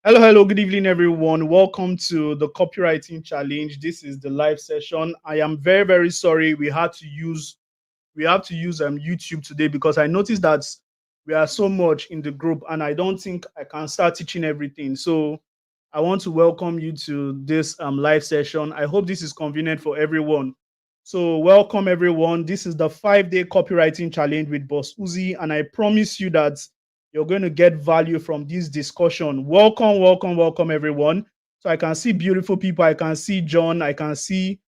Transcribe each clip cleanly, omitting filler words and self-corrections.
Hello, good evening, everyone. Welcome to the copywriting challenge. This is the live session. I am very sorry we have to use YouTube today because I noticed that we are so much in the group and I don't think I can start teaching everything. So I want to welcome you to this live session. I hope this is convenient for everyone. So welcome everyone. This is the 5-day copywriting challenge with Bossuhzi, and I promise you that you're going to get value from this discussion. Welcome everyone. So I can see beautiful people. I can see John. I can see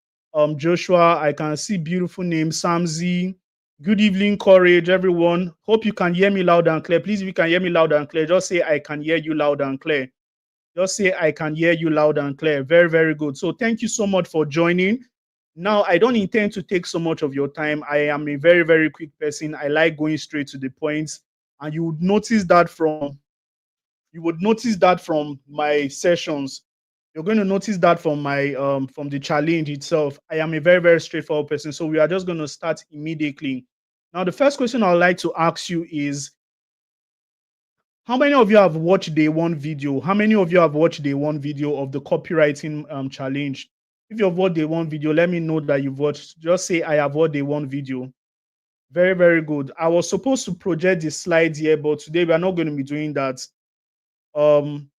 Joshua. I can see beautiful names, Samzi. Good evening, Courage, everyone. Hope you can hear me loud and clear. Please, if you can hear me loud and clear, just say I can hear you loud and clear. Just say I can hear you loud and clear. Very good. So thank you so much for joining. Now, I don't intend to take so much of your time. I am a very quick person. I like going straight to the point. And you would notice that from my sessions. You're going to notice that from the challenge itself. I am a very straightforward person. So we are just going to start immediately. Now, the first question I'd like to ask you is, how many of you have watched day one video? How many of you have watched day one video of the copywriting challenge? If you've watched day one video, let me know that you've watched. Just say I have watched day one video. Very good. I was supposed to project the slides here, but today we are not going to be doing that. Um,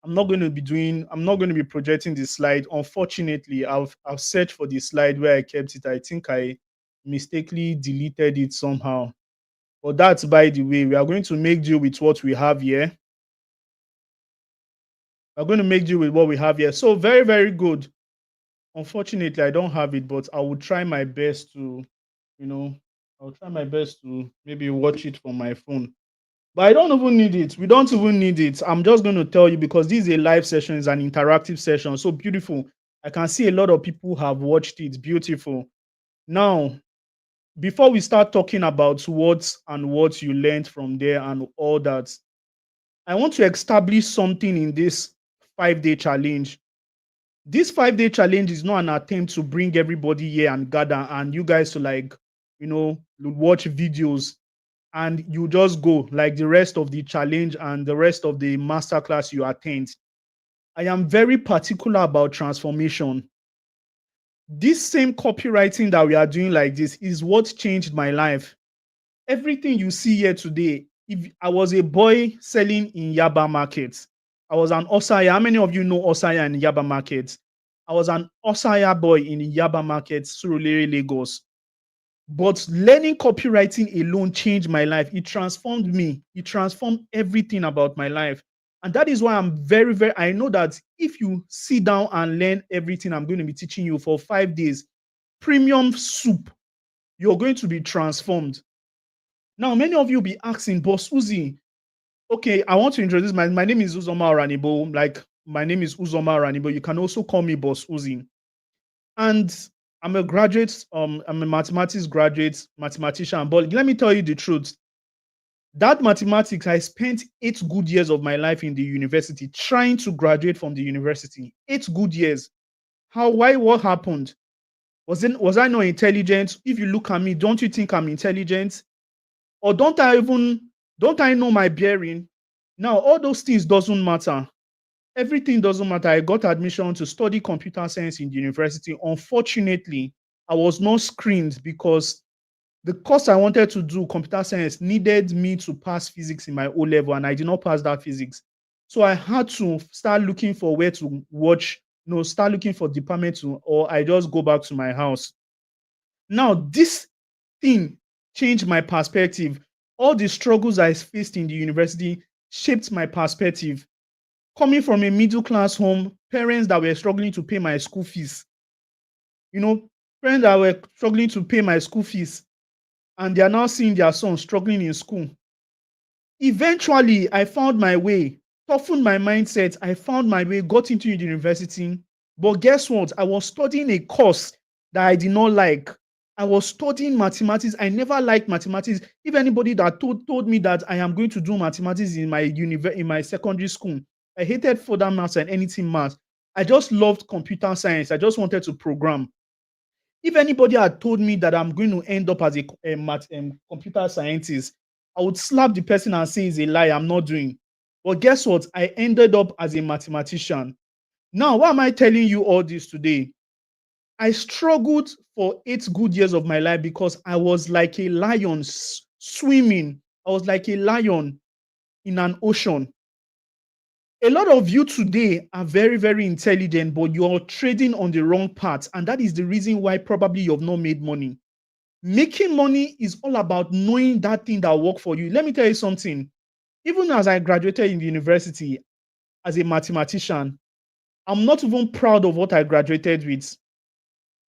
I'm not going to be projecting the slide. Unfortunately, I've searched for the slide where I kept it. I think I mistakenly deleted it somehow. But that's by the way. We are going to make do with what we have here. We're going to make do with what we have here. So very good. Unfortunately, I don't have it, but I will try my best to, you know, I'll try my best to maybe watch it from my phone. But I don't even need it. We don't even need it. I'm just going to tell you because this is a live session, it's an interactive session. So beautiful. I can see a lot of people have watched it. Beautiful. Now, before we start talking about what you learned from there and all that, I want to establish something in this 5-day challenge. This 5-day challenge is not an attempt to bring everybody here and gather and you guys to watch videos and you just go like the rest of the challenge and the rest of the masterclass you attend. I am very particular about transformation. This same copywriting that we are doing like this is what changed my life. Everything you see here today, if I was a boy selling in Yaba markets, I was an Osaya. How many of you know Osaya and Yaba markets? I was an Osaya boy in Yaba markets, Surulere, Lagos. But learning copywriting alone changed my life. It transformed me. It transformed everything about my life. And that is why I'm very, I know that if you sit down and learn everything I'm going to be teaching you for 5 days, premium soup, you're going to be transformed. Now, many of you will be asking, Bossuhzi, okay, I want to introduce my name is Uzoma Oranebo. Like, my name is Uzoma Oranebo. You can also call me Bossuhzi. And I'm a graduate, I'm a mathematics graduate, mathematician. But let me tell you the truth. That mathematics, I spent 8 good years of my life in the university trying to graduate from the university. 8 good years. What happened? Was I not intelligent? If you look at me, don't you think I'm intelligent? Or don't I know my bearing? Now, all those things doesn't matter. Everything doesn't matter. I got admission to study computer science in the university. Unfortunately, I was not screened because the course I wanted to do, computer science, needed me to pass physics in my O level, and I did not pass that physics. So I had to start looking for where to watch, start looking for department or I just go back to my house. Now, this thing changed my perspective. All the struggles I faced in the university shaped my perspective. Coming from a middle class home, parents that were struggling to pay my school fees, parents that were struggling to pay my school fees, and they are now seeing their son struggling in school. Eventually, I found my way, toughened my mindset. I found my way, got into the university. But guess what? I was studying a course that I did not like. I was studying mathematics. I never liked mathematics. If anybody that told me that I am going to do mathematics in my secondary school, I hated further maths and anything maths. I just loved computer science. I just wanted to program. If anybody had told me that I'm going to end up as a computer scientist, I would slap the person and say it's a lie. I'm not doing. But guess what? I ended up as a mathematician. Now, why am I telling you all this today? I struggled for 8 good years of my life because I was like a lion swimming. I was like a lion in an ocean. A lot of you today are very, very intelligent, but you're trading on the wrong path. And that is the reason why probably you have not made money. Making money is all about knowing that thing that works for you. Let me tell you something. Even as I graduated in the university as a mathematician, I'm not even proud of what I graduated with.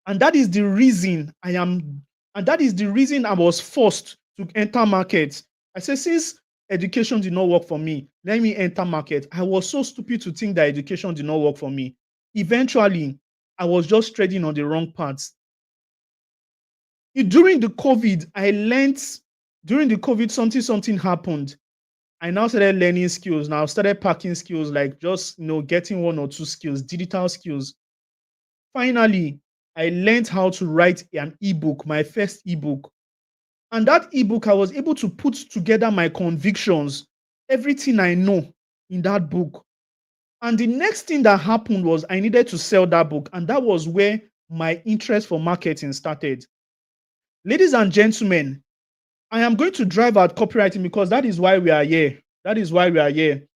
And that is the reason and that is the reason I was forced to enter market. I said, since education did not work for me, let me enter market. I was so stupid to think that education did not work for me. Eventually, I was just trading on the wrong path. During the COVID, during the COVID, something happened. I now started learning skills. Now I started packing skills, like just getting 1 or 2 skills, digital skills. Finally, I learned how to write an ebook, my first ebook. And that ebook, I was able to put together my convictions, everything I know in that book. And the next thing that happened was I needed to sell that book. And that was where my interest for marketing started. Ladies and gentlemen, I am going to drive at copywriting because that is why we are here. That is why we are here.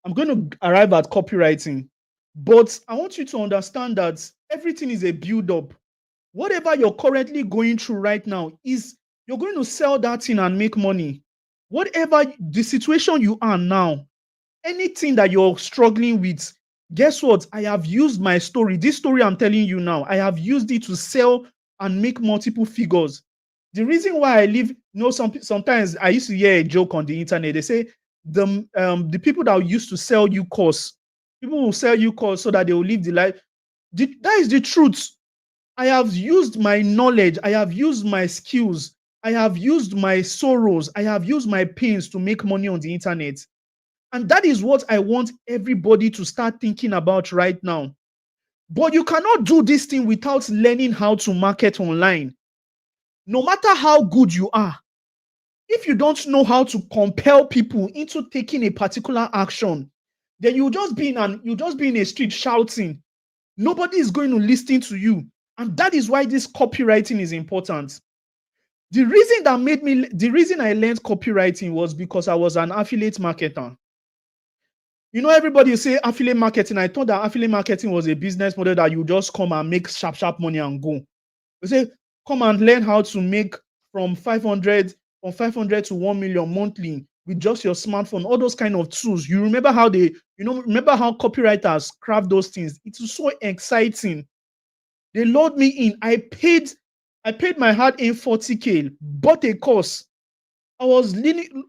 I'm going to arrive at copywriting. But I want you to understand that everything is a build up. Whatever you're currently going through right now is you're going to sell that thing and make money. Whatever the situation you are now, anything that you're struggling with, guess what? I have used my story. This story I'm telling you now, I have used it to sell and make multiple figures. The reason why I live, sometimes I used to hear a joke on the internet. They say the people that used to sell you course, people will sell you course so that they will live the life. That is the truth. I have used my knowledge, I have used my skills, I have used my sorrows, I have used my pains to make money on the internet. And that is what I want everybody to start thinking about right now. But you cannot do this thing without learning how to market online. No matter how good you are, if you don't know how to compel people into taking a particular action, then you'll just be in a street shouting. Nobody is going to listen to you. And that is why this copywriting is important. The reason I learned copywriting was because I was an affiliate marketer. Everybody say affiliate marketing. I thought that affiliate marketing was a business model that you just come and make sharp money and go. They say, come and learn how to make from 500 to 1 million monthly with just your smartphone, all those kind of tools. You remember how remember how copywriters craft those things. It is so exciting. They lured me in. I paid my hard-earned 40K, bought a course. I was leaning.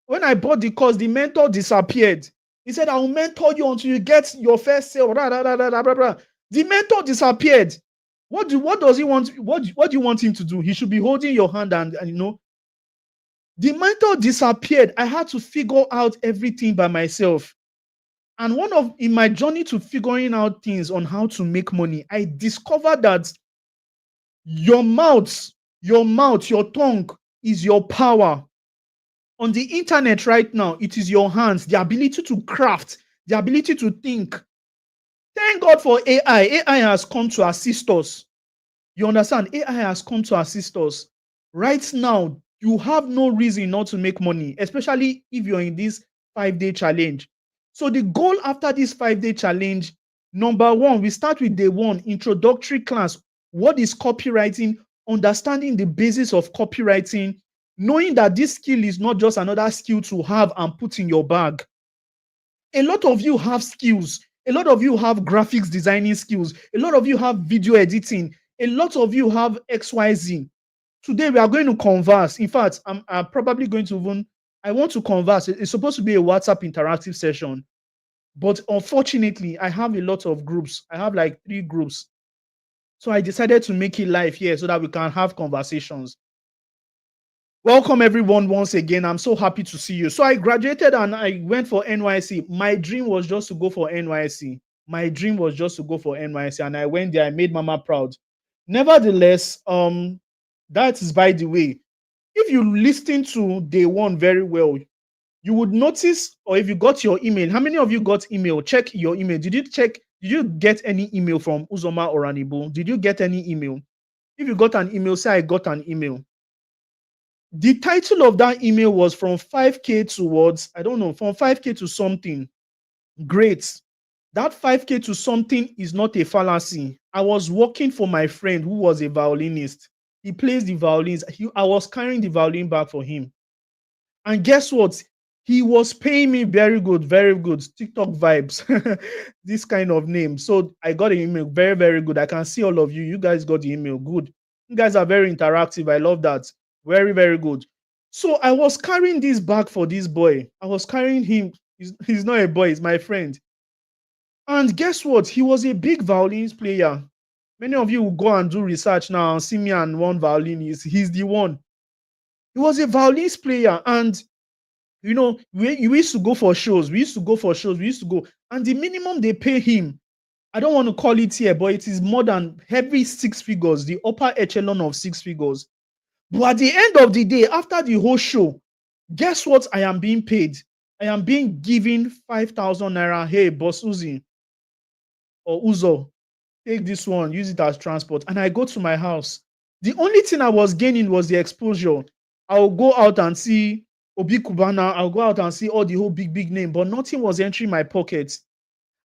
When I bought the course, the mentor disappeared. He said, I will mentor you until you get your first sale. Blah, blah, blah, blah, blah, blah. The mentor disappeared. What does he want? What do you want him to do? He should be holding your hand and the mentor disappeared. I had to figure out everything by myself. And in my journey to figuring out things on how to make money, I discovered that your tongue is your power. On the internet right now, it is your hands, the ability to craft, the ability to think. Thank God for AI. AI has come to assist us. You understand? AI has come to assist us. Right now, you have no reason not to make money, especially if you're in this 5-day challenge. So the goal after this 5-day challenge, number one, we start with day one, introductory class. What is copywriting? Understanding the basis of copywriting, knowing that this skill is not just another skill to have and put in your bag. A lot of you have skills. A lot of you have graphics designing skills. A lot of you have video editing. A lot of you have XYZ. Today, we are going to converse. In fact, I'm probably going to I want to converse. It's supposed to be a WhatsApp interactive session. But unfortunately, I have a lot of groups. I have like 3 groups. So I decided to make it live here so that we can have conversations. Welcome everyone once again. I'm so happy to see you. So I graduated and I went for NYC. My dream was just to go for NYC. And I went there. I made Mama proud. Nevertheless, that is by the way. If you listen to day one very well, You would notice, or if you got your email, how many of you got email? Check your email. Did you get any email from Uzoma Oranebo? Did you get any email? If you got an email, say I got an email. The title of that email was from 5K towards, I don't know, from 5K to something. Great. That 5K to something is not a fallacy. I was working for my friend who was a violinist. He plays the violins. I was carrying the violin back for him. And guess what? He was paying me very good, very good. TikTok vibes, this kind of name. So I got an email, very, very good. I can see all of you. You guys got the email. Good. You guys are very interactive. I love that. Very, very good. So I was carrying this bag for this boy. I was carrying him. He's not a boy, he's my friend. And guess what? He was a big violins player. Many of you will go and do research now and see me and one violinist. He's the one. He was a violins player. And you know, we used to go for shows. We used to go for shows. We used to go. And the minimum they pay him, I don't want to call it here, but it is more than heavy six figures, the upper echelon of six figures. But at the end of the day, after the whole show, guess what I am being paid? I am being given 5,000 naira. Hey, Bossuhzi or Uzo, take this one, use it as transport. And I go to my house. The only thing I was gaining was the exposure. I'll go out and see Obi Kubana. I'll go out and see all the whole big name, but nothing was entering my pockets.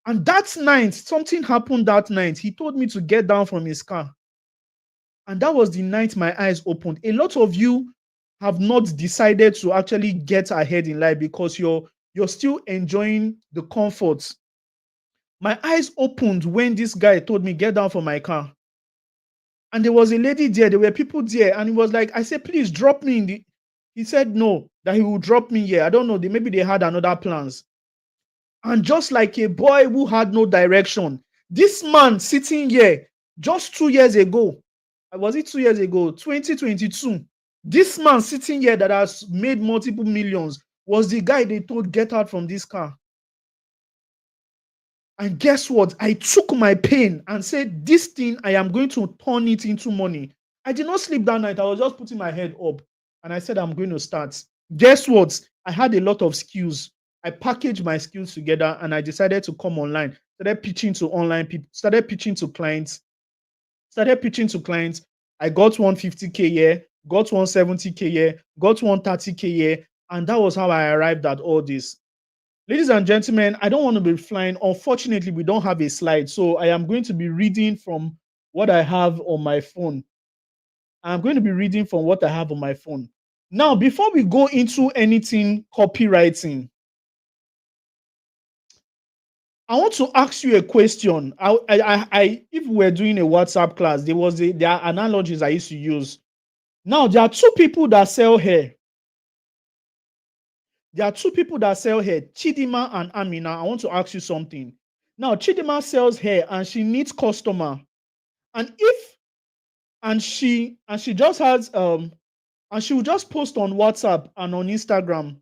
And that night, something happened that night. He told me to get down from his car. And that was the night my eyes opened. A lot of you have not decided to actually get ahead in life because you're still enjoying the comforts. My eyes opened when this guy told me, get down from my car. And there was a lady there, there were people there, and he was like, I said, please drop me in the. He said no, that he will drop me here. I don't know, maybe they had another plans. And just like a boy who had no direction, this man sitting here just 2 years ago, was it 2 years ago, 2022, this man sitting here that has made multiple millions was the guy they told, get out from this car. And guess what? I took my pain and said, this thing, I am going to turn it into money. I did not sleep that night. I was just putting my head up. And I said, I'm going to start. Guess what? I had a lot of skills. I packaged my skills together and I decided to come online. Started pitching to online people. Started pitching to clients. I got 150K here. Got 170K here. Got 130K here. And that was how I arrived at all this. Ladies and gentlemen, I don't want to be flying. Unfortunately, we don't have a slide. So I am going to be reading from what I have on my phone. I'm going to be reading from what I have on my phone. Now, before we go into anything copywriting, I want to ask you a question. If we're doing a WhatsApp class, there are analogies I used to use. Now, there are two people that sell hair. Chidima and Amina. I want to ask you something. Now, Chidima sells hair and she needs customer. And she just has and she will just post on WhatsApp and on Instagram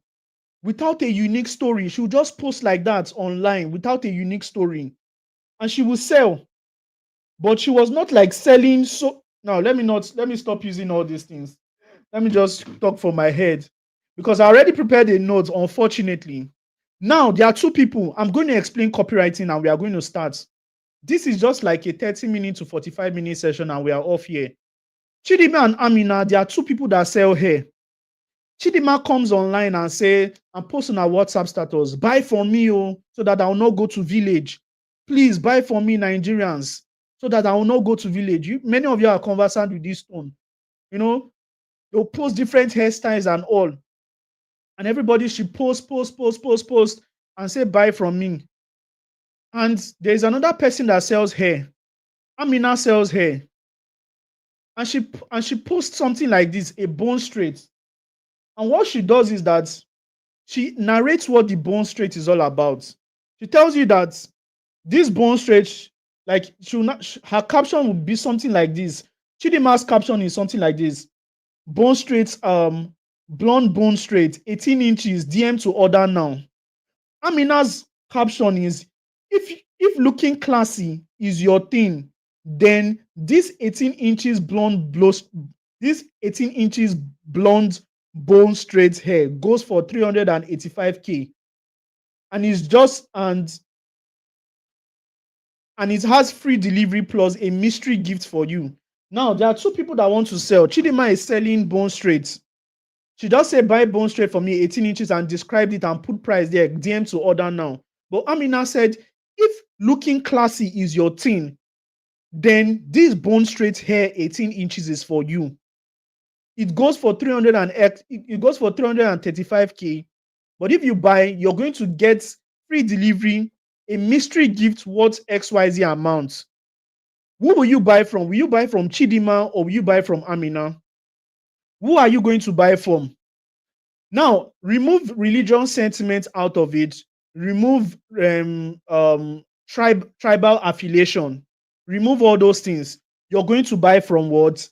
without a unique story. She will just post like that online without a unique story. And she will sell. But she was not like selling. So now let me stop using all these things. Let me just talk from my head because I already prepared a note, unfortunately. Now there are two people. I'm going to explain copywriting and we are going to start. This is just like a 30-minute to 45-minute session and we are off here. Chidima and Amina, there are two people that sell hair. Chidima comes online and posts on her WhatsApp status, buy from me so that I will not go to village. Please buy from me, Nigerians, so that I will not go to village. Many of you are conversant with this tone. You know, they'll post different hairstyles and all. And everybody should post and say buy from me. And there's another person that sells hair. Amina sells hair. And she posts something like this, a bone straight. And what she does is that she narrates what the bone straight is all about. She tells you that this bone straight, like her caption would be something like this. Chidima's caption is something like this. Bone straight, blonde bone straight, 18 inches, DM to order now. Amina's caption is, if looking classy is your thing, then this 18 inches blonde bone straight hair, goes for 385K, and it's just and it has free delivery plus a mystery gift for you. Now there are two people that want to sell. Chidima is selling bone straight. She just said buy bone straight for me, 18 inches, and described it and put price there, DM to order now. But Amina said, if looking classy is your thing, then this bone straight hair 18 inches is for you. It goes for 335K. But if you buy, you're going to get free delivery, a mystery gift worth XYZ amount. Who will you buy from? Will you buy from Chidima or will you buy from Amina? Who are you going to buy from? Now, remove religion sentiment out of it. Remove tribal affiliation. Remove all those things. You're going to buy from what?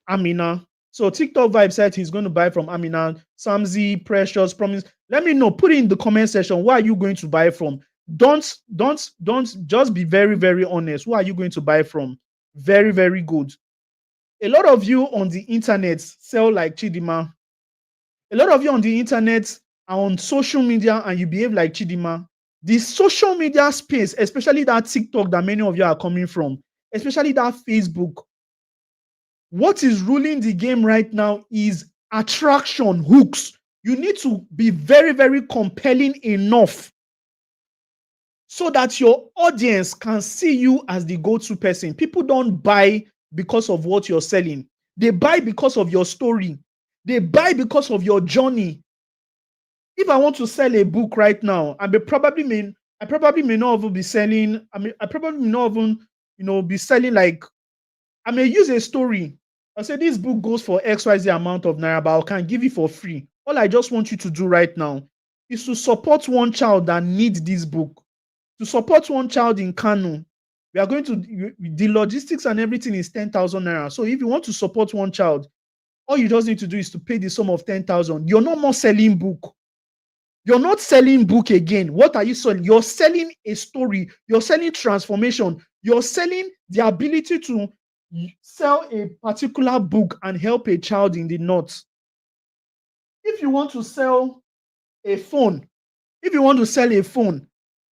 Amina. So TikTok Vibe said he's going to buy from Amina. Samzi, Precious, Promise. Let me know. Put it in the comment section. Where are you going to buy from? Don't just be very, very honest. Who are you going to buy from? Very, very good. A lot of you on the internet sell like Chidima. A lot of you on the internet are on social media and you behave like Chidima. The social media space, especially that TikTok that many of you are coming from, especially that Facebook, what is ruling the game right now is attraction, hooks. You need to be very, very compelling enough so that your audience can see you as the go-to person. People don't buy because of what you're selling. They buy because of your story. They buy because of your journey. If I want to sell a book right now, I probably may not even be selling. I probably may not even, be selling like. I may use a story. I say this book goes for XYZ amount of naira, but I can give it for free. All I just want you to do right now is to support one child that needs this book. To support one child in Kano, we are going to the logistics and everything is 10,000 naira. So if you want to support one child, all you just need to do is to pay the sum of 10,000. You're not more selling book. You're not selling book again. What are you selling? You're selling a story. You're selling transformation. You're selling the ability to sell a particular book and help a child in the north. If you want to sell a phone,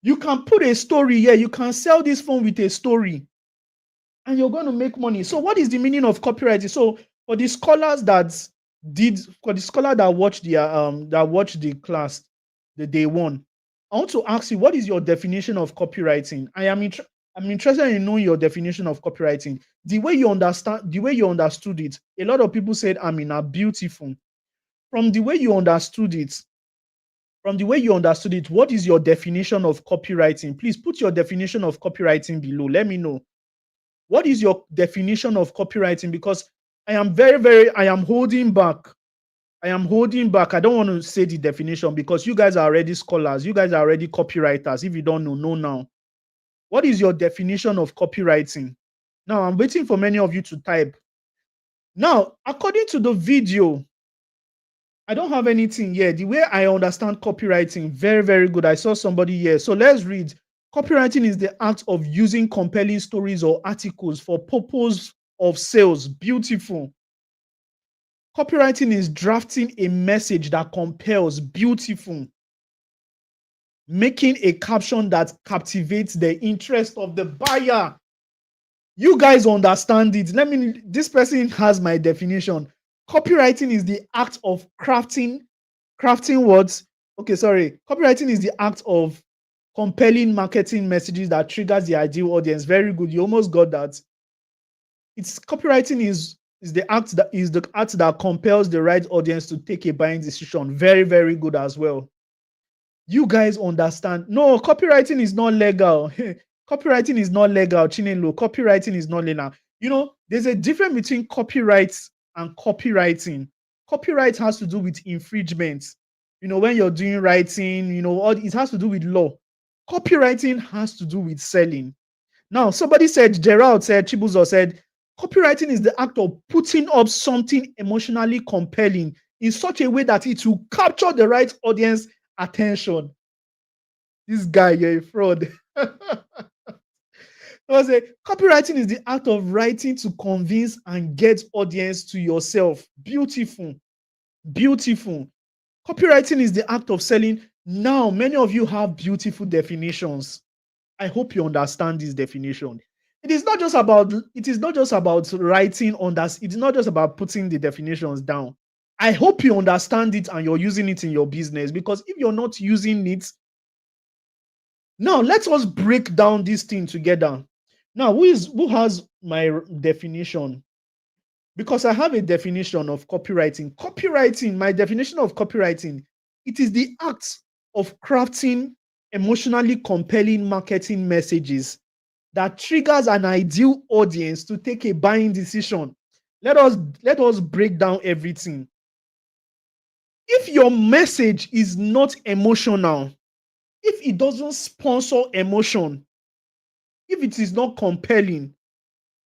you can put a story here. You can sell this phone with a story and you're going to make money. So what is the meaning of copywriting? So for the scholars that watched the class, the day one, I want to ask you, what is your definition of copywriting? I'm interested in knowing your definition of copywriting. The way you understood it, a lot of people said, Amina, beautiful. From the way you understood it, what is your definition of copywriting? Please put your definition of copywriting below. Let me know. What is your definition of copywriting? Because I am holding back. I don't want to say the definition because you guys are already scholars. You guys are already copywriters. If you don't know now. What is your definition of copywriting? Now, I'm waiting for many of you to type. Now, according to the video, I don't have anything here. The way I understand copywriting, very, very good. I saw somebody here. So let's read. Copywriting is the act of using compelling stories or articles for purpose of sales. Beautiful. Copywriting is drafting a message that compels. Beautiful. Making a caption that captivates the interest of the buyer. You guys understand it. This person has my definition. Copywriting is the act of crafting words. Okay, sorry. Copywriting is the act of compelling marketing messages that triggers the ideal audience. Very good. You almost got that. Copywriting is the act that compels the right audience to take a buying decision. Very, very good as well. You guys understand. No, copywriting is not legal. Copywriting is not legal, Chinelo. Copywriting is not legal. There's a difference between copyright and copywriting. Copyright has to do with infringement. When you're doing writing, it has to do with law. Copywriting has to do with selling. Now, Gerald said, Chibuzo said, copywriting is the act of putting up something emotionally compelling in such a way that it will capture the right audience attention. This guy, you're a fraud. Copywriting is the act of writing to convince and get audience to yourself. Beautiful. Beautiful. Copywriting is the act of selling. Now, many of you have beautiful definitions. I hope you understand this definition. It is not just about writing on that. It is not just about putting the definitions down. I hope you understand it and you're using it in your business, because if you're not using it, now let us break down this thing together. Now, who has my definition? Because I have a definition of copywriting. Copywriting, my definition of copywriting, it is the act of crafting emotionally compelling marketing messages that triggers an ideal audience to take a buying decision. Let us break down everything. If your message is not emotional, if it doesn't sponsor emotion, if it is not compelling,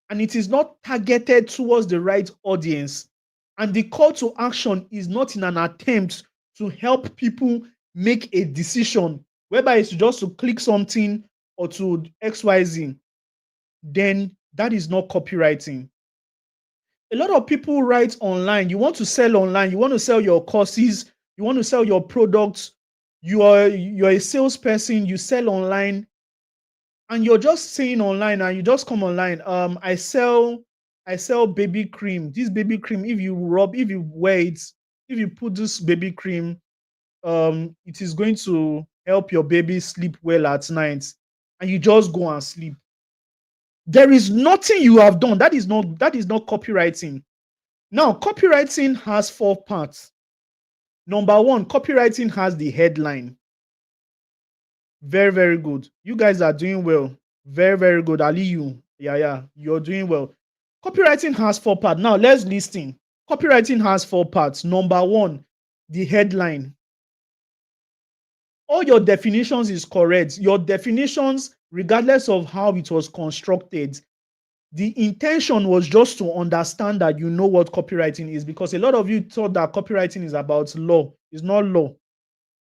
and it is not targeted towards the right audience, and the call to action is not in an attempt to help people make a decision, whereby it's just to click something or to XYZ, then that is not copywriting. A lot of people write online. You want to sell online, you want to sell your courses, you want to sell your products, you're a salesperson, you sell online, and you're just saying online, and you just come online. I sell baby cream. This baby cream, if you wear it, if you put this baby cream, it is going to help your baby sleep well at night, and you just go and sleep. There is nothing you have done. That is not copywriting. Now, copywriting has 4 parts. Number one, copywriting has the headline. Very, very good. You guys are doing well. Very, very good. Ali, yeah, you're doing well. Copywriting has 4 parts. Now, let's listen. Copywriting has 4 parts. Number one, the headline. All your definitions is correct. Your definitions, regardless of how it was constructed, the intention was just to understand that you know what copywriting is, because a lot of you thought that copywriting is about law. It's not law.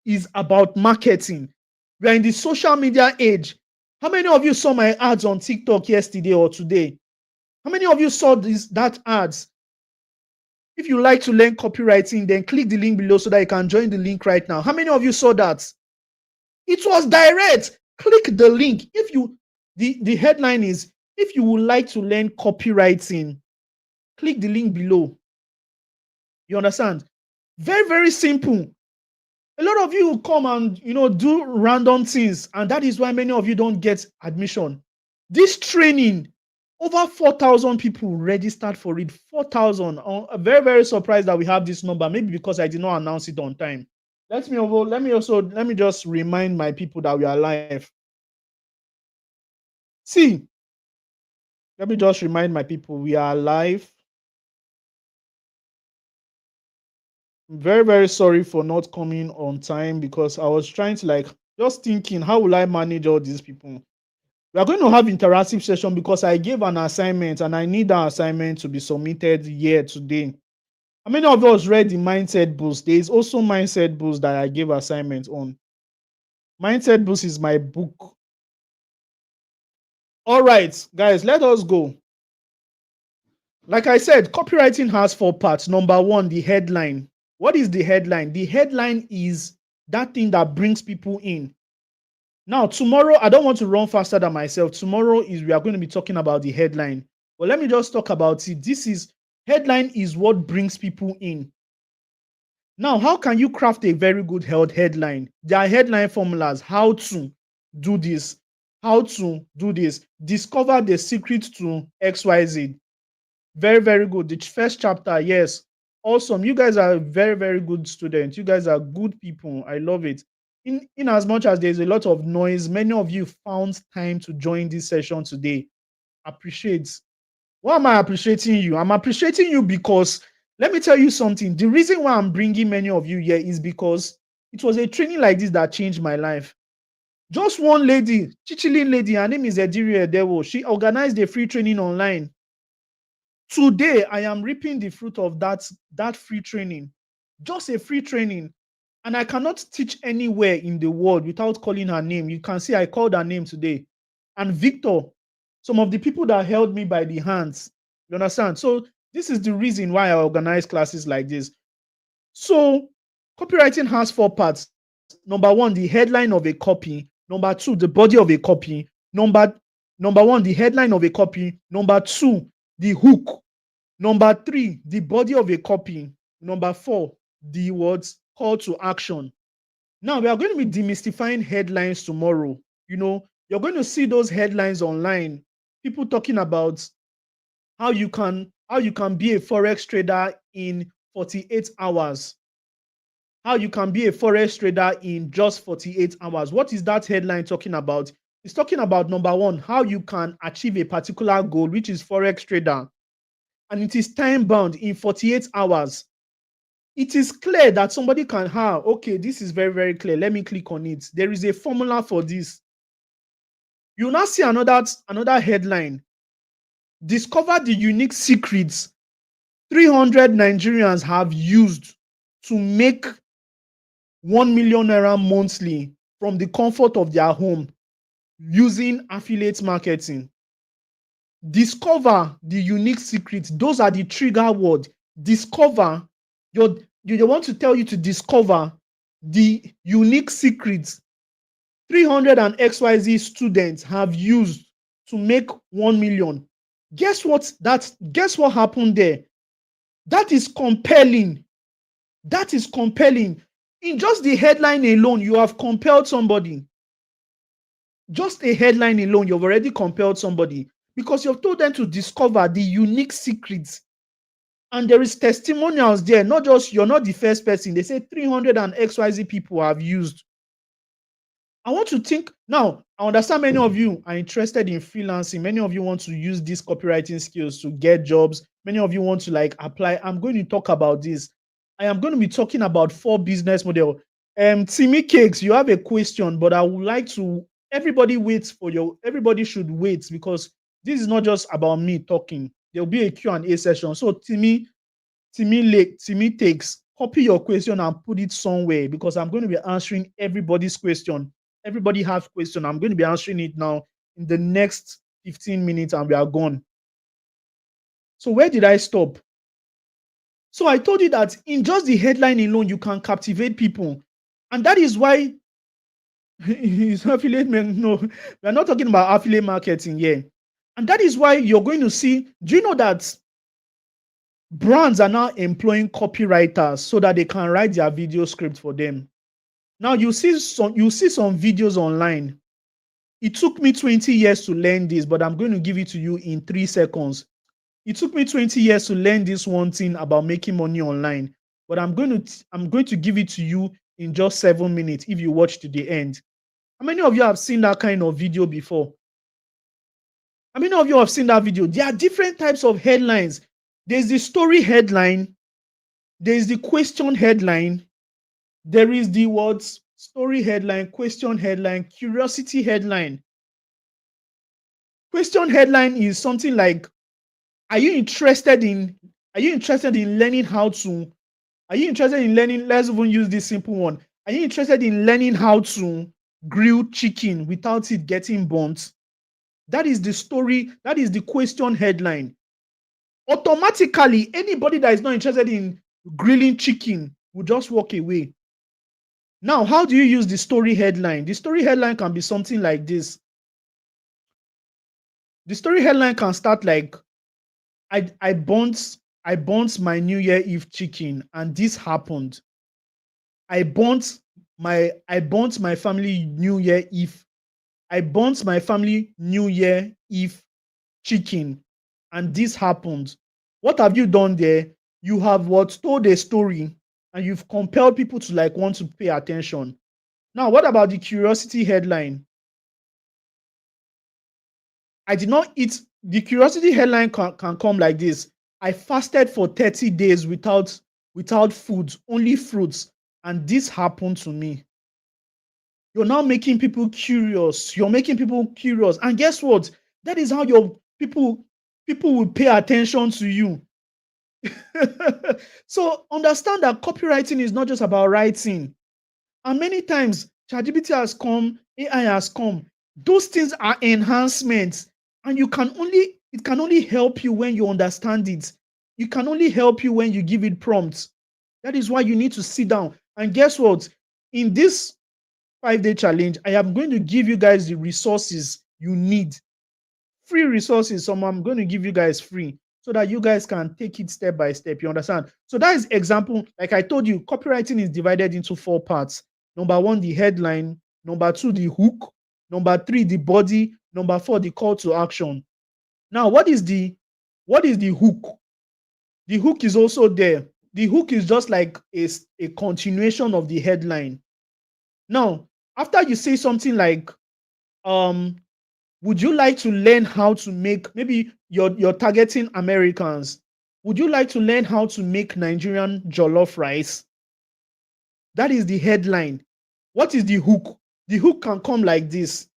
It's about marketing. We are in the social media age. How many of you saw my ads on TikTok yesterday or today? How many of you saw that ads? If you like to learn copywriting, then click the link below so that you can join the link right now. How many of you saw that? It was direct. Click the link. The headline is, if you would like to learn copywriting, click the link below. You understand? Very, very simple. A lot of you come and do random things, and that is why many of you don't get admission. This training, over 4,000 people registered for it. 4,000. I'm very, very surprised that we have this number. Maybe because I did not announce it on time. Let me just remind my people that we are live. See, let me just remind my people we are live. I'm very, very sorry for not coming on time, because I was trying to just thinking, how will I manage all these people? We are going to have interactive session because I gave an assignment and I need that assignment to be submitted here today. How many of us read the Mindset Boost? There is also Mindset Boost that I gave assignment on. Mindset Boost is my book. All right, guys, let us go. Like I said, copywriting has 4 parts. Number one, the headline. What is the headline? The headline is that thing that brings people in. Now, tomorrow, I don't want to run faster than myself. Tomorrow we are going to be talking about the headline. But let me just talk about it. Headline is what brings people in. Now, how can you craft a very good headline? There are headline formulas. How to do this. How to do this. Discover the secret to XYZ. Very, very good. The first chapter, yes. Awesome. You guys are very, very good students. You guys are good people. I love it. In as much as there's a lot of noise, many of you found time to join this session today. Appreciate. Why am I appreciating you? I'm appreciating you because, let me tell you something. The reason why I'm bringing many of you here is because it was a training like this that changed my life. Just one lady, Chichilin lady, her name is Ediri Edewo. She organized a free training online. Today, I am reaping the fruit of that free training. Just a free training. And I cannot teach anywhere in the world without calling her name. You can see I called her name today. And Victor, some of the people that held me by the hands. You understand? So this is the reason why I organize classes like this. So copywriting has four parts. Number one, the headline of a copy. Number two, the body of a copy. Number one, the headline of a copy. Number two, the hook. Number three, the body of a copy. Number four, the words call to action. Now we are going to be demystifying headlines tomorrow. You're going to see those headlines online. People talking about how you can be a forex trader in 48 hours. How you can be a forex trader in just 48 hours. What is that headline talking about? It's talking about number one, how you can achieve a particular goal, which is forex trader, and it is time bound in 48 hours. It is clear that somebody can have, okay, this is very, very clear. Let me click on it. There is a formula for this. You now see another headline. Discover the unique secrets 300 Nigerians have used to make 1 million naira monthly from the comfort of their home using affiliate marketing. Discover the unique secrets. Those are the trigger words. Discover. They want to tell you to discover the unique secrets 300 and XYZ students have used to make 1 million. Guess what happened there? That is compelling. That is compelling. In just the headline alone, you have compelled somebody. Just a headline alone, you've already compelled somebody because you've told them to discover the unique secrets. And there is testimonials there. Not just, you're not the first person. They say 300 and XYZ people have used. I want to think now. I understand many of you are interested in freelancing. Many of you want to use these copywriting skills to get jobs. Many of you want to apply. I'm going to talk about this. I am going to be talking about 4 business model. Timmy Cakes, you have a question, but I would like to. Everybody should wait because this is not just about me talking. There'll be a Q&A session. So Timmy takes, copy your question and put it somewhere because I'm going to be answering everybody's question. Everybody has question. I'm going to be answering it now in the next 15 minutes and we are gone. So where did I stop? So I told you that in just the headline alone, you can captivate people. And that is why it's affiliate. No, we're not talking about affiliate marketing here. And that is why you're going to see, do you know that brands are now employing copywriters so that they can write their video script for them? Now you see some videos online. It took me 20 years to learn this, but I'm going to give it to you in 3 seconds. It took me 20 years to learn this one thing about making money online, but I'm going to give it to you in just 7 minutes if you watch to the end. How many of you have seen that kind of video before? How many of you have seen that video? There are different types of headlines. There's the story headline. There's the question headline. There is the words story headline, question headline, curiosity headline. Question headline is something like, are you interested in learning how to, let's even use this simple one. Are you interested in learning how to grill chicken without it getting burnt? That is the story, that is the question headline. Automatically, anybody that is not interested in grilling chicken will just walk away. Now, how do you use the story headline? The story headline can be something like this. The story headline can start like, I burnt my New Year Eve chicken and this happened. I burnt my family New Year Eve. I burnt my family New Year Eve chicken and this happened. What have you done there? You have told a story and you've compelled people to want to pay attention. Now, what about the curiosity headline? I did not eat. The curiosity headline can come like this. I fasted for 30 days without food, only fruits, and this happened to me. You're now making people curious. You're making people curious. And guess what? That is how your people will pay attention to you. So understand that copywriting is not just about writing. And many times, ChatGPT has come, AI has come. Those things are enhancements. And it can only help you when you understand it. It can only help you when you give it prompts. That is why you need to sit down. And guess what? In this 5-day challenge, I am going to give you guys the resources you need. Free resources. Some I'm going to give you guys free so that you guys can take it step by step. You understand? So that is example. Like I told you, copywriting is divided into 4 parts. Number 1, the headline. Number 2, the hook. Number 3, the body. Number 4, the call to action. Now, what is the hook? The hook is also there. The hook is just like a continuation of the headline. Now, after you say something like, would you like to learn how to make, maybe you're targeting Americans. Would you like to learn how to make Nigerian jollof rice? That is the headline. What is the hook? The hook can come like this.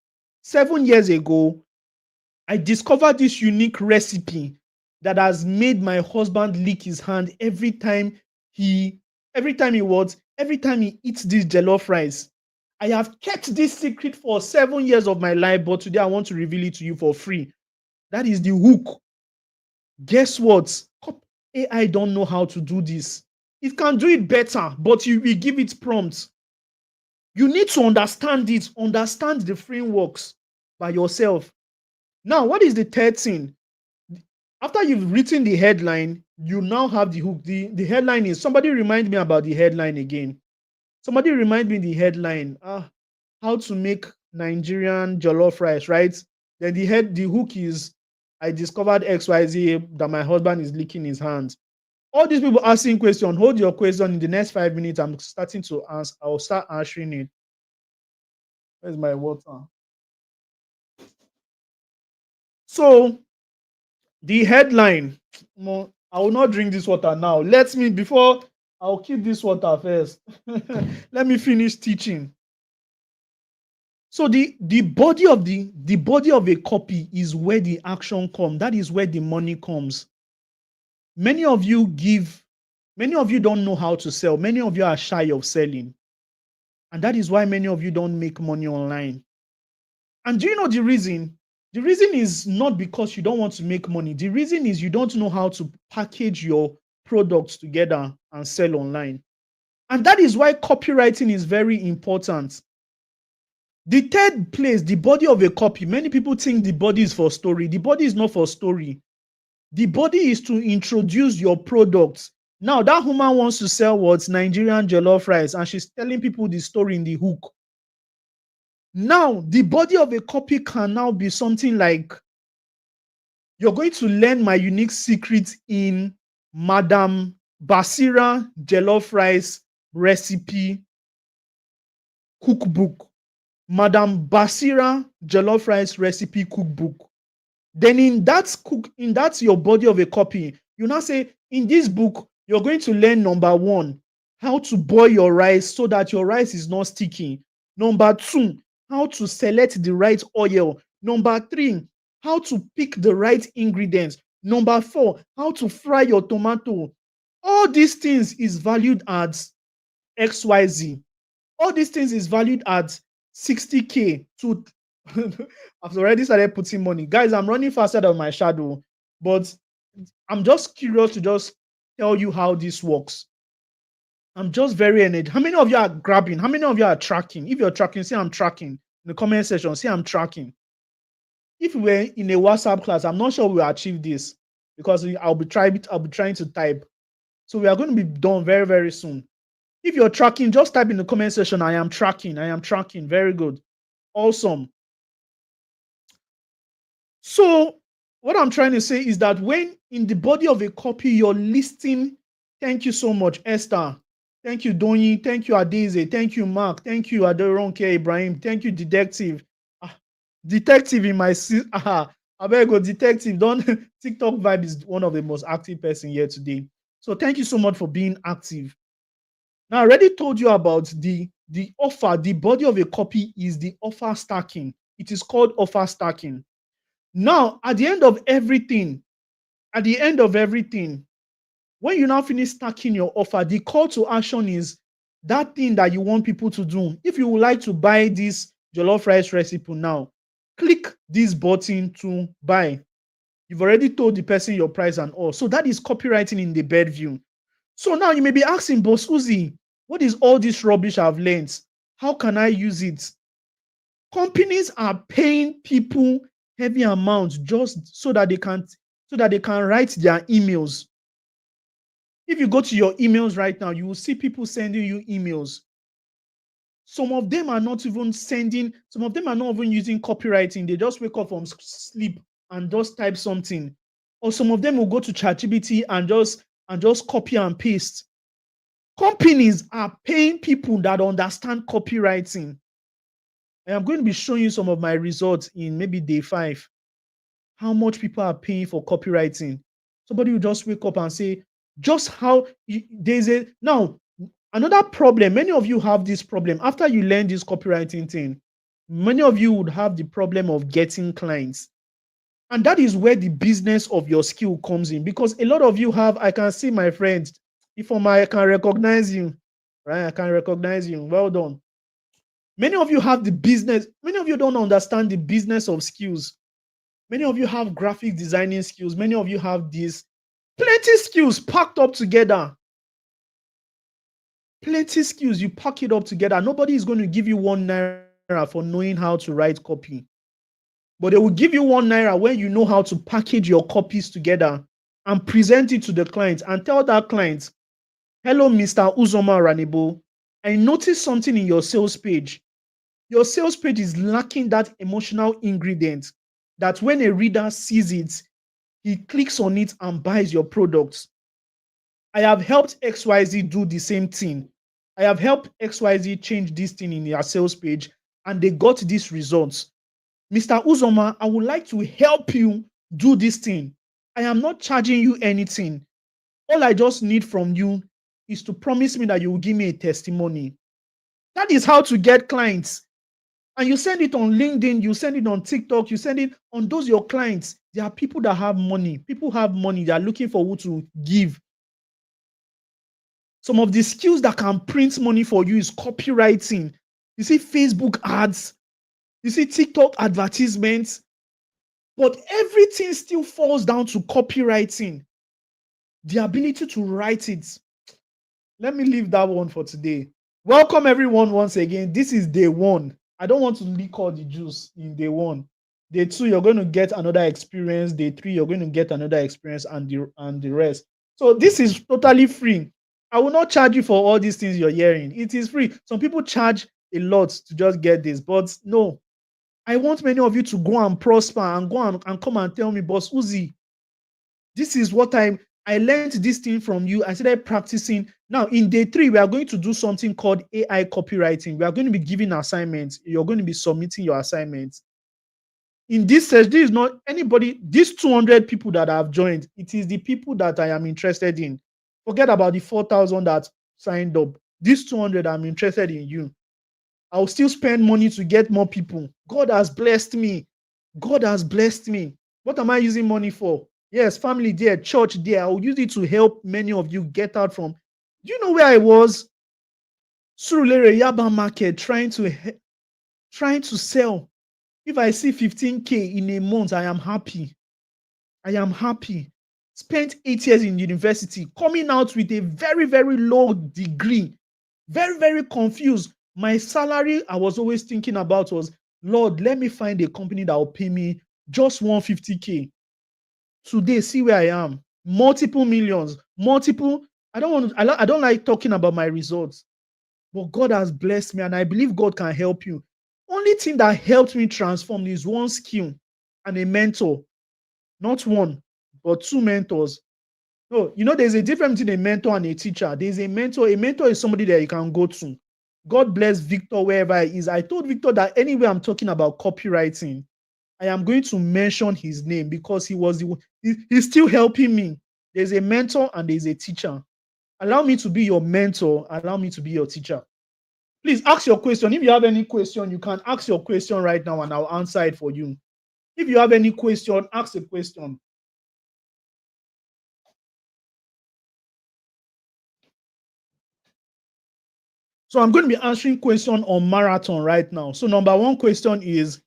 7 years ago, I discovered this unique recipe that has made my husband lick his hand every time he eats this jollof rice. I have kept this secret for 7 years of my life, but today I want to reveal it to you for free. That is the hook. Guess what? AI don't know how to do this. It can do it better, but you will give it prompts. You need to understand it, understand the frameworks by yourself. Now, what is the third thing? After you've written the headline, you now have the hook. The headline is, somebody remind me about the headline again. Somebody remind me the headline. How to make Nigerian jollof rice, right? Then the hook is, I discovered XYZ that my husband is licking his hands. All these people asking question, hold your question. In the next 5 minutes, I'm starting to answer. I'll start answering it. Where's my water? So the headline, I will not drink this water now. I'll keep this water first. Let me finish teaching. So the body of a copy is where the action comes. That is where the money comes. Many of you don't know how to sell. Many of you are shy of selling. And that is why many of you don't make money online. And do you know the reason? The reason is not because you don't want to make money. The reason is you don't know how to package your products together and sell online. And that is why copywriting is very important. The third place, the body of a copy. Many people think the body is for story. The body is not for story. The body is to introduce your products. Now, that woman wants to sell what's Nigerian jollof rice, and she's telling people the story in the hook. Now, the body of a copy can now be something like, you're going to learn my unique secret in Madam Basira jollof rice recipe cookbook. Madam Basira jollof rice recipe cookbook. Then in that your body of a copy, you now say, in this book, you're going to learn, number 1, how to boil your rice so that your rice is not sticky. Number 2, how to select the right oil. Number 3, how to pick the right ingredients. Number 4, how to fry your tomato. All these things is valued at XYZ. All these things is valued at 60K to I've already started putting money. Guys, I'm running faster than my shadow, but I'm just curious to just tell you how this works. I'm just very energetic. How many of you are grabbing? How many of you are tracking? If you're tracking, say I'm tracking. In the comment section, say I'm tracking. If we were in a WhatsApp class, I'm not sure we'll achieve this because I'll be trying to type. So we are going to be done very, very soon. If you're tracking, just type in the comment section, I am tracking. I am tracking. Very good. Awesome. So what I'm trying to say is that when in the body of a copy, you're listing, thank you so much, Esther. Thank you, Donyi. Thank you, Adeze. Thank you, Mark. Thank you, Aderonke Ibrahim. Thank you, Detective. Detective in my I better go, Detective. Don't TikTok vibe is one of the most active person here today. So thank you so much for being active. Now, I already told you about the offer. The body of a copy is the offer stacking. It is called offer stacking. Now, at the end of everything, when you now finish stacking your offer, the call to action is that thing that you want people to do. If you would like to buy this jollof rice recipe now, click this button to buy. You've already told the person your price and all. So that is copywriting in the bed view. So now you may be asking, Bossuhzi, what is all this rubbish I've learned? How can I use it? Companies are paying people heavy amounts just so that they can write their emails. If you go to your emails right now, you will see people sending you emails. Some of them are not even using copywriting. They just wake up from sleep and just type something. Or some of them will go to ChatGPT and just copy and paste. Companies are paying people that understand copywriting. I am going to be showing you some of my results in maybe day 5. How much people are paying for copywriting. Somebody will just wake up and say, just how there's a now another problem. Many of you have this problem after you learn this copywriting thing. Many of you would have the problem of getting clients. And that is where the business of your skill comes in, because a lot of you have, I can see my friends, I can recognize you, right? I can recognize you. Well done. Many of you have the business. Many of you don't understand the business of skills. Many of you have graphic designing skills. Many of you have these plenty skills packed up together. Plenty skills, you pack it up together. Nobody is going to give you 1 naira for knowing how to write copy. But they will give you 1 naira when you know how to package your copies together and present it to the client and tell that client, hello, Mr. Uzoma Oranebo, I noticed something in your sales page. Your sales page is lacking that emotional ingredient that when a reader sees it, he clicks on it and buys your products. I have helped XYZ do the same thing. I have helped XYZ change this thing in their sales page and they got these results. Mr. Uzoma, I would like to help you do this thing. I am not charging you anything. All I just need from you is to promise me that you will give me a testimony. That is how to get clients. And you send it on LinkedIn, you send it on TikTok, you send it on those your clients. There are people that have money. People have money. They are looking for who to give. Some of the skills that can print money for you is copywriting. You see Facebook ads, you see TikTok advertisements, but everything still falls down to copywriting. The ability to write it. Let me leave that one for today. Welcome everyone once again. This is day 1. I don't want to leak all the juice in day 1. Day 2, you're going to get another experience. Day 3, you're going to get another experience and the rest. So this is totally free. I will not charge you for all these things you're hearing. It is free. Some people charge a lot to just get this, but no. I want many of you to go and prosper and go and come and tell me, Bossuhzi, this is what I learned this thing from you. I started practicing. Now, in day 3, we are going to do something called AI copywriting. We are going to be giving assignments. You're going to be submitting your assignments. In this session, this is not anybody, these 200 people that have joined, it is the people that I am interested in. Forget about the 4,000 that signed up. These 200, I'm interested in you. I'll still spend money to get more people. God has blessed me. God has blessed me. What am I using money for? Yes, family there, church there. I'll use it to help many of you get out from. Do you know where I was? Surulere Yaba market trying to sell. If I see 15K in a month, I am happy. I am happy. Spent 8 years in university, coming out with a very, very low degree. Very, very confused. My salary I was always thinking about was, Lord, let me find a company that will pay me just 150K. Today, see where I am. Multiple millions, multiple. I don't like talking about my results, but God has blessed me and I believe God can help you. Only thing that helped me transform is one skill and a mentor. Not one, but 2 mentors. No, there's a difference between a mentor and a teacher. There's a mentor. A mentor is somebody that you can go to. God bless Victor wherever he is. I told Victor that anywhere I'm talking about copywriting, I am going to mention his name because he's still helping me. There's a mentor and there's a teacher. Allow me to be your mentor. Allow me to be your teacher. Please ask your question. If you have any question, you can ask your question right now and I'll answer it for you. If you have any question, ask a question. So I'm going to be answering question on marathon right now. So number 1 question is,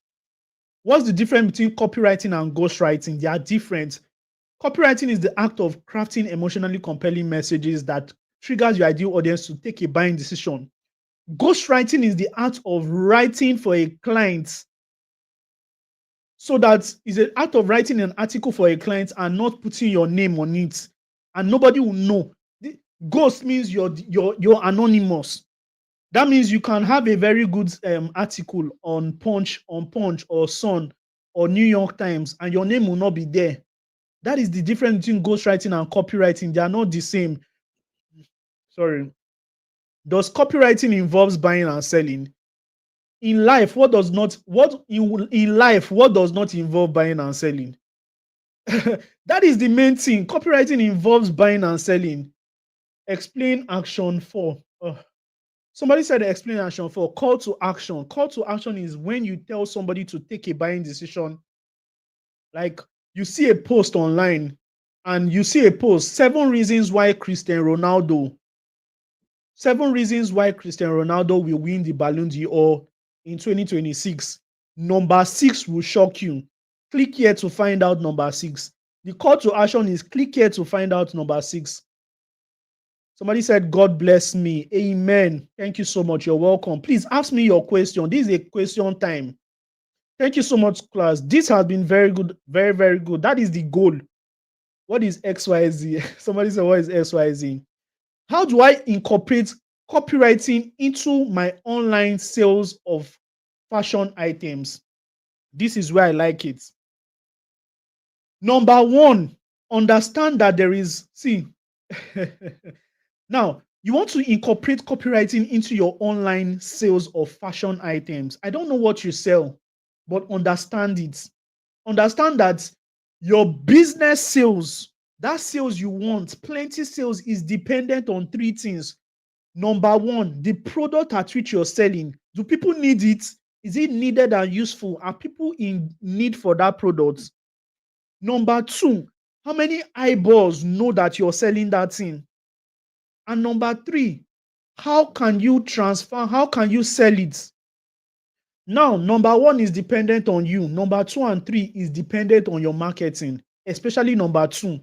what's the difference between copywriting and ghostwriting? They are different. Copywriting is the act of crafting emotionally compelling messages that triggers your ideal audience to take a buying decision. Ghostwriting is the art of writing for a client. So that is an art of writing an article for a client and not putting your name on it, and nobody will know. Ghost means you're anonymous. That means you can have a very good article on Punch or Sun or New York Times, and your name will not be there. That is the difference between ghostwriting and copywriting. They are not the same. Sorry. Does copywriting involves buying and selling? In life, what does not involve buying and selling? That is the main thing. Copywriting involves buying and selling. Explain action 4. Somebody said explain action 4. Call to action. Call to action is when you tell somebody to take a buying decision. Like you see a post online and you see a post, 7 reasons why Cristiano Ronaldo will win the Ballon d'Or in 2026. Number 6 will shock you. Click here to find out number 6. The call to action is click here to find out number 6. Somebody said, God bless me. Amen. Thank you so much. You're welcome. Please ask me your question. This is a question time. Thank you so much, class. This has been very good. Very, very good. That is the goal. What is XYZ? Somebody said, what is XYZ? How do I incorporate copywriting into my online sales of fashion items? This is where I like it. Number 1, understand that there is, now, you want to incorporate copywriting into your online sales of fashion items. I don't know what you sell, but understand it. Understand that your business sales, that sales you want, plenty sales, is dependent on 3 things. Number 1, the product at which you're selling. Do people need it? Is it needed and useful? Are people in need for that product? Number 2, how many eyeballs know that you're selling that thing? And number 3, how can you sell it? Now, number 1 is dependent on you. Number 2 and 3 is dependent on your marketing, especially number 2.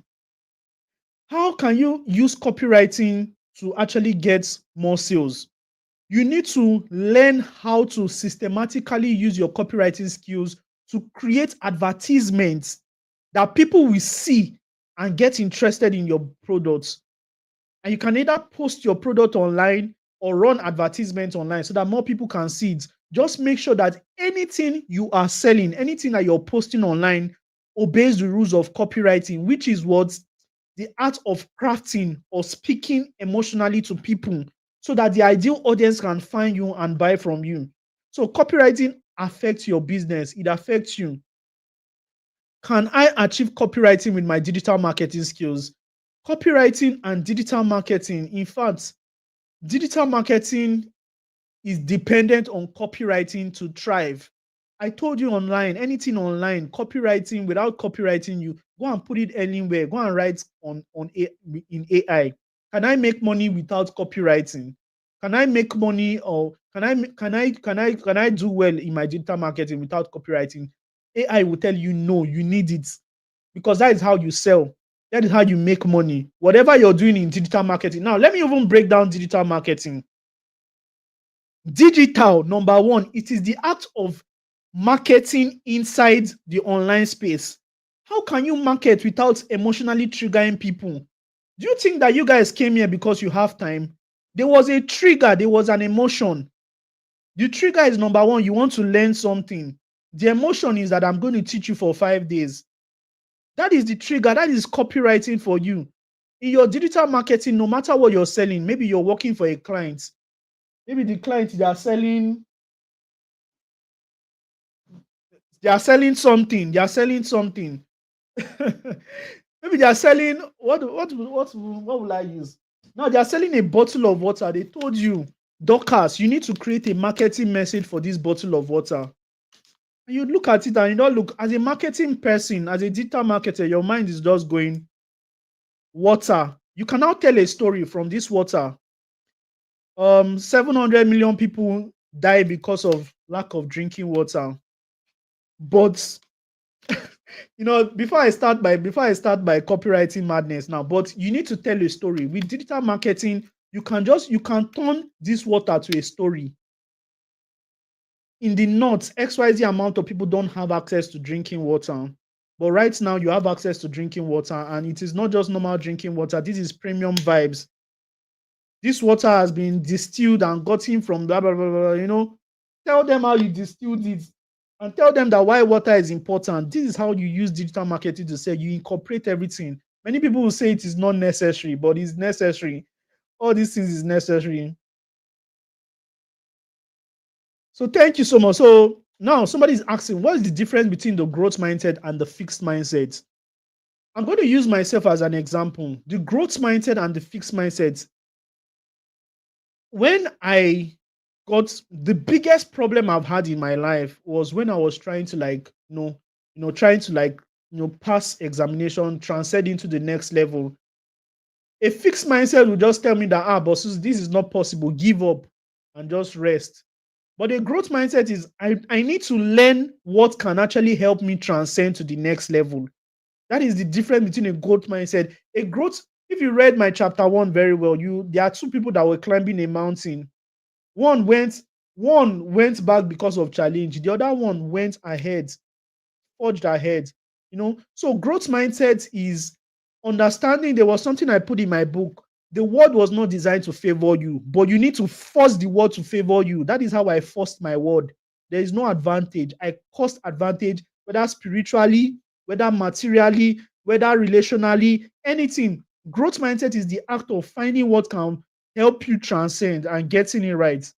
How can you use copywriting to actually get more sales? You need to learn how to systematically use your copywriting skills to create advertisements that people will see and get interested in your products. And you can either post your product online or run advertisements online so that more people can see it. Just make sure that anything you are selling, anything that you're posting online, obeys the rules of copywriting, which is what the art of crafting or speaking emotionally to people so that the ideal audience can find you and buy from you. So copywriting affects your business. It affects you. Can I achieve copywriting with my digital marketing skills? Copywriting and digital marketing, in fact, digital marketing is dependent on copywriting to thrive. I told you online, anything online, copywriting, without copywriting, you go and put it anywhere. Go and write in AI. Can I make money without copywriting? Can I make money, or can I do well in my digital marketing without copywriting? AI will tell you no, you need it, because that is how you sell. That is how you make money. Whatever you're doing in digital marketing. Now, let me even break down digital marketing. Digital, number 1, it is the art of marketing inside the online space. How can you market without emotionally triggering people? Do you think that you guys came here because you have time? There was a trigger, there was an emotion. The trigger is number 1, you want to learn something. The emotion is that I'm going to teach you for 5 days. That is the trigger. That is copywriting for you. In your digital marketing, no matter what you're selling, maybe you're working for a client. Maybe the client, they are selling something. They are selling something. Maybe they are selling what will I use? Now they are selling a bottle of water. They told you, Dorcas, you need to create a marketing message for this bottle of water. And you look at it and you don't look, as a marketing person, as a digital marketer, your mind is just going, water. You can now tell a story from this water. 700 million people die because of lack of drinking water. But Before I start my copywriting madness now, but you need to tell a story. With digital marketing, you can turn this water to a story. In the north, XYZ amount of people don't have access to drinking water. But right now, you have access to drinking water, and it is not just normal drinking water. This is premium vibes. This water has been distilled and gotten from blah, blah, blah, blah. Tell them how you distilled it and tell them that why water is important. This is how you use digital marketing to say you incorporate everything. Many people will say it is not necessary, but it's necessary. All these things is necessary. So thank you so much. So now somebody's asking, what is the difference between the growth mindset and the fixed mindset? I'm going to use myself as an example. The growth mindset and the fixed mindset. When I got the biggest problem I've had in my life was when I was trying to pass examination, transcend into the next level. A fixed mindset will just tell me that, Bossuhzi, this is not possible, give up and just rest. But a growth mindset is I need to learn what can actually help me transcend to the next level. That is the difference between a growth mindset. If you read my chapter 1 very well, there are two people that were climbing a mountain. One went back because of challenge. The other one went ahead, forged ahead. So growth mindset is understanding. There was something I put in my book. The world was not designed to favor you, but you need to force the world to favor you. That is how I forced my word. There is no advantage. I cost advantage, whether spiritually, whether materially, whether relationally, anything. Growth mindset is the act of finding what can help you transcend and getting it right.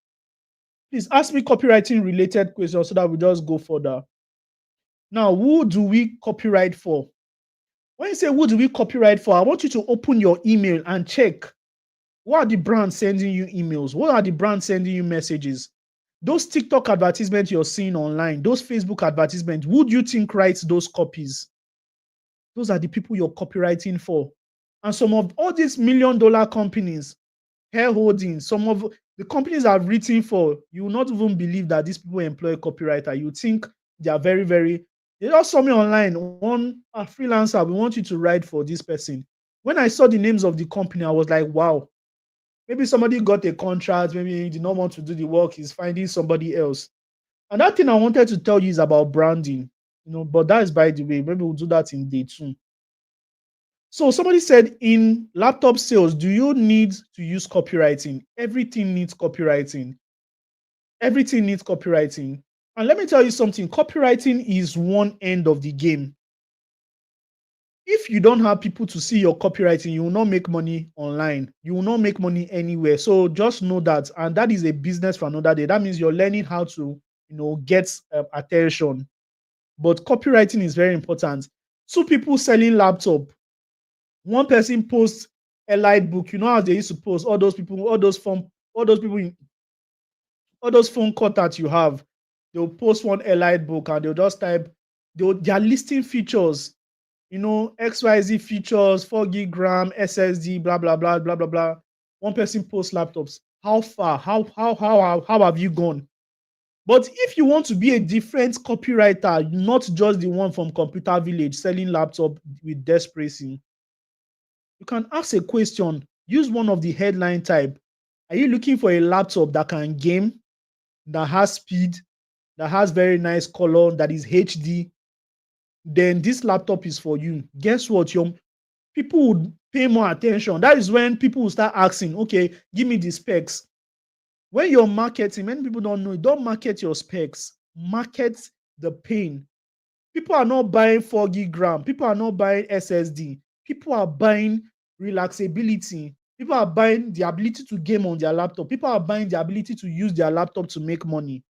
Please ask me copywriting related questions so that we just go further. Now, who do we copyright for? When you say who do we copyright for, I want you to open your email and check what are the brands sending you emails? What are the brands sending you messages? Those TikTok advertisements you're seeing online, those Facebook advertisements, who do you think writes those copies? Those are the people you're copywriting for. And some of all these $1 million companies, Hair Holdings, some of the companies I've written for, you will not even believe that these people employ a copywriter. You think they are very, very. They just saw me online, a freelancer, we want you to write for this person. When I saw the names of the company, I was like, wow, maybe somebody got a contract, maybe he did not want to do the work, he's finding somebody else. And that thing I wanted to tell you is about branding, but that is by the way, maybe we'll do that in day 2. So somebody said in laptop sales, do you need to use copywriting? Everything needs copywriting. Everything needs copywriting. And let me tell you something, copywriting is one end of the game. If you don't have people to see your copywriting, you will not make money online. You will not make money anywhere. So just know that. And that is a business for another day. That means you're learning how to, get attention. But copywriting is very important. 2 people selling laptop. One person posts a light book. You know how they used to post all those people, all those phone calls that you have. They'll post one Elite book and they'll just type, they are listing features, XYZ features, 4 gig RAM, SSD, blah, blah, blah, blah, blah, blah. One person posts laptops. How far? How have you gone? But if you want to be a different copywriter, not just the one from Computer Village selling laptop with desperation, you can ask a question. Use one of the headline type. Are you looking for a laptop that can game, that has speed, that has very nice color, that is HD? Then this laptop is for you. Guess what? Your people would pay more attention. That is when people will start asking, okay, give me the specs. When you're marketing, many people don't know, don't market your specs, market the pain. People are not buying 4 gig RAM. People are not buying SSD. People are buying relaxability. People are buying the ability to game on their laptop. People are buying the ability to use their laptop to make money.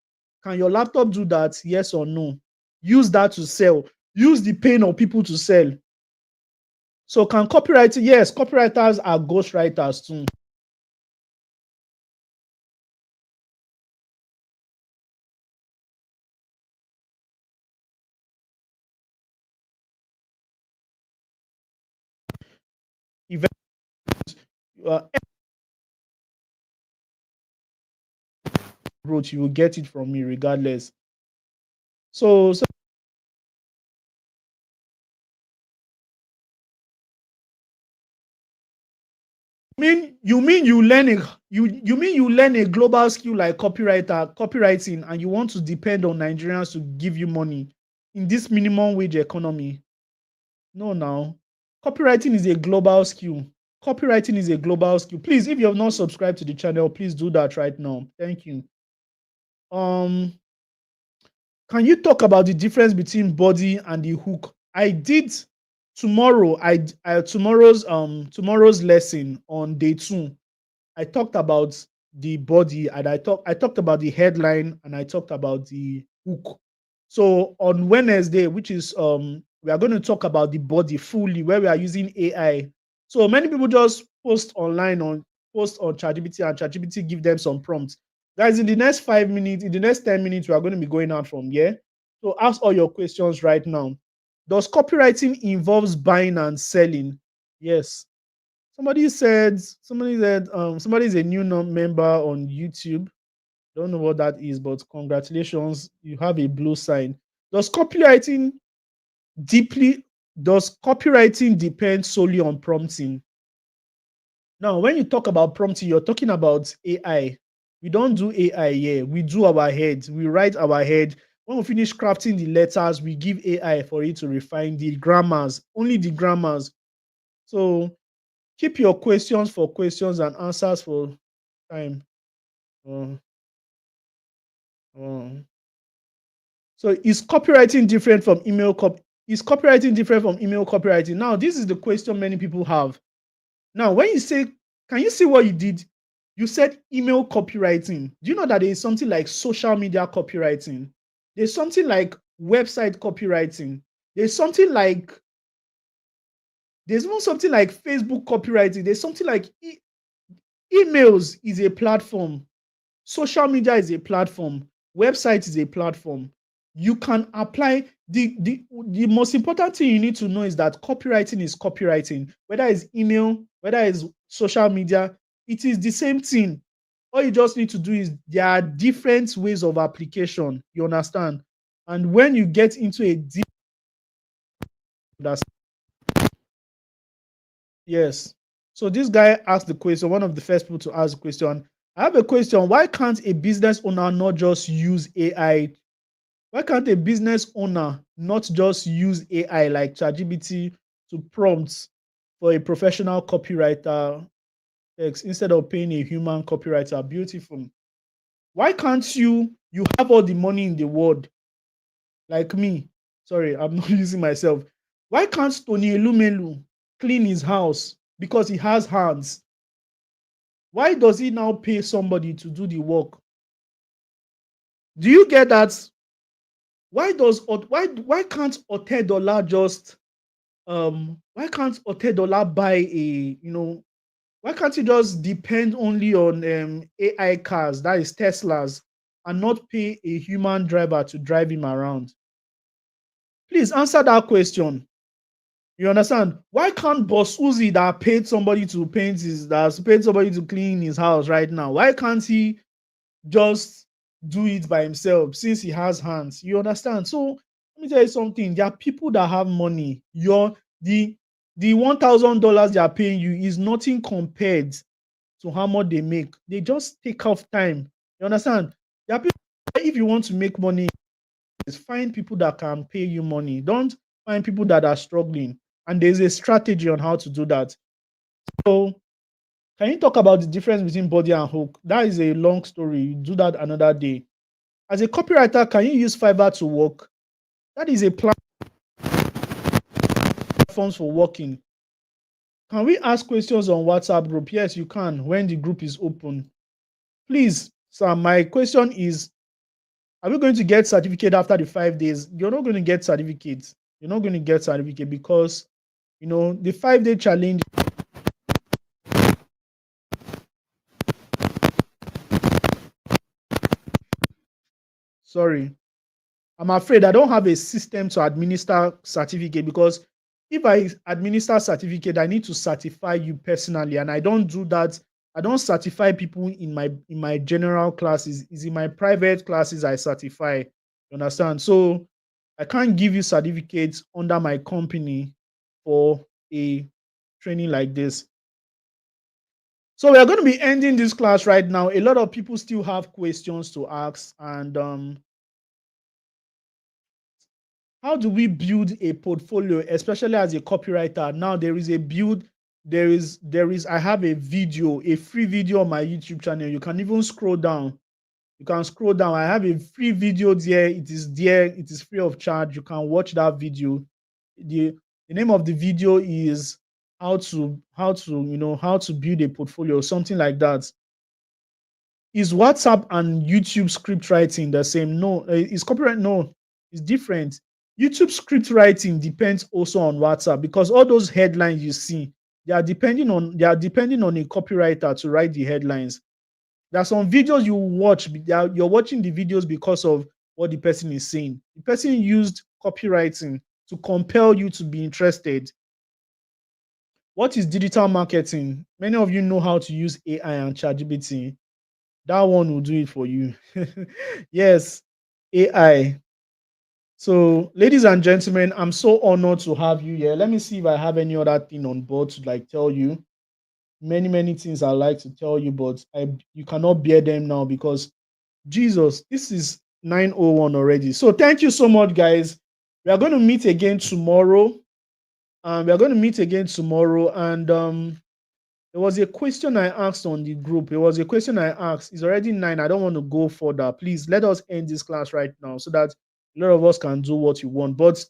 Can your laptop do that? Yes or no? Use that to sell. Use the pain of people to sell. So can copywriting? Yes, copywriters are ghostwriters too. If uh, wrote, you will get it from me regardless. So mean you learn a you mean you learn a global skill like copywriting, and you want to depend on Nigerians to give you money in this minimum wage economy? No, now. Copywriting is a global skill. Copywriting is a global skill. Please, if you have not subscribed to the channel, please do that right now. Thank you. Um, can you talk about the difference between body and the hook? I did tomorrow. Tomorrow's lesson on day 2. I talked about the body, and I talked about the headline, and I talked about the hook. So on Wednesday, which is we are going to talk about the body fully, where we are using AI. So many people just post on ChatGPT, and ChatGPT give them some prompts. Guys, in the next 5 minutes, in the next 10 minutes, we are going to be going out from here. So ask all your questions right now. Does copywriting involves buying and selling? Yes. Somebody is a new member on YouTube. Don't know what that is, but congratulations, you have a blue sign. Does copywriting deeply does copywriting depend solely on prompting? Now, when you talk about prompting, you're talking about AI. We don't do AI here. We do our heads. We write our head. When we finish crafting the letters, we give AI for it to refine the grammars, only the grammars. So keep your questions for questions and answers for time. Uh, uh. So is copywriting different from email copywriting? Now, this is the question many people have. Now, when you say, can you see what you did? You said email copywriting. Do you know that there is something like social media copywriting? There's something like website copywriting. There's something like there's even something like Facebook copywriting. There's something like emails is a platform. Social media is a platform. Website is a platform. You can apply the most important thing you need to know is that copywriting is copywriting, whether it's email, whether it's social media, it is the same thing. All you just need to do is there are different ways of application. You understand? And when you get into a deep understanding, yes. So this guy asked the question, one of the first people to ask the question. I have a question. Why can't a business owner not just use AI? Why can't a business owner not just use AI like ChatGPT to prompt for a professional copywriter text instead of paying a human copywriter? Beautiful. Why can't you have all the money in the world like me? Sorry, I'm not using myself. Why can't Tony Elumelu clean his house because he has hands? Why does he now pay somebody to do the work? Do you get that? Why can't Otedola just why can't Otedola buy why can't he just depend only on AI cars, that is Teslas, and not pay a human driver to drive him around? Please answer that question. You understand? Why can't Bossuhzi that has paid somebody to clean his house right now? Why can't he just do it by himself since he has hands? You understand? So let me tell you something. There are people that have money. The $1,000 they are paying you is nothing compared to how much they make. They just take off time. You understand? There are people, if you want to make money, find people that can pay you money. Don't find people that are struggling. And there's a strategy on how to do that. So can you talk about the difference between body and hook? That is a long story. You do that another day. As a copywriter, can you use Fiverr to work? That is a platform for working. Can we ask questions on WhatsApp group? Yes, you can when the group is open. Please, sir, my question is, are we going to get certificate after the 5 days? You're not going to get certificates. You're not going to get certificate because, the 5-day challenge. Sorry. I'm afraid I don't have a system to administer certificate because if I administer certificate, I need to certify you personally, and I don't do that. I don't certify people in my general classes. It's in my private classes I certify. You understand? So I can't give you certificates under my company for a training like this. So we are going to be ending this class right now. A lot of people still have questions to ask. And how do we build a portfolio, especially as a copywriter? Now there is a build, I have a video, a free video on my YouTube channel. You can even scroll down. You can scroll down. I have a free video there. It is there. It is free of charge. You can watch that video. The, the name of the video is how to build a portfolio, something like that. Is WhatsApp and YouTube script writing the same? No. Is copyright? No, it's different. YouTube script writing depends also on WhatsApp, because all those headlines you see, they are depending on a copywriter to write the headlines. There are some videos you watch, you're watching the videos because of what the person is saying. The person used copywriting to compel you to be interested. What is digital marketing? Many of you know how to use AI and ChatGPT. That one will do it for you. Yes, AI. So, ladies and gentlemen, I'm so honored to have you here. Let me see if I have any other thing on board to like tell you. Many things I like to tell you, but you cannot bear them now because Jesus, this is 9:01 already. So thank you so much, guys. We are going to meet again tomorrow. And there was a question I asked on the group. It was a question I asked. It's already 9. I don't want to go further. Please let us end this class right now so that a lot of us can do what you want. But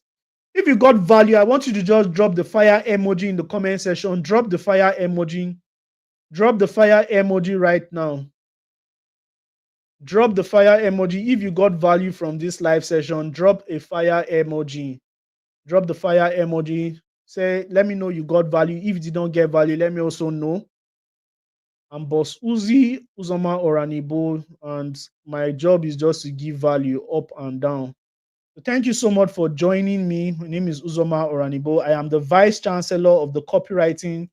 if you got value, I want you to just drop the fire emoji in the comment section. Drop the fire emoji. Drop the fire emoji right now. Drop the fire emoji. If you got value from this live session, drop a fire emoji. Drop the fire emoji. Say, let me know you got value. If you did not get value, let me also know. I'm Bossuhzi, Uzoma Oranebo, and my job is just to give value up and down. So thank you so much for joining me. My name is Uzoma Oranebo. I am the Vice Chancellor of the Copywriting,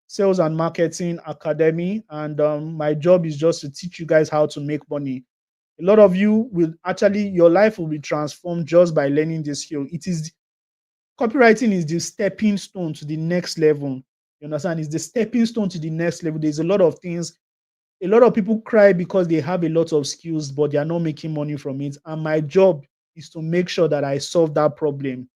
Sales and Marketing Academy, and my job is just to teach you guys how to make money. A lot of you will actually, your life will be transformed just by learning this skill. Copywriting is the stepping stone to the next level. You understand? It's the stepping stone to the next level. There's a lot of things. A lot of people cry because they have a lot of skills, but they are not making money from it. And my job is to make sure that I solve that problem.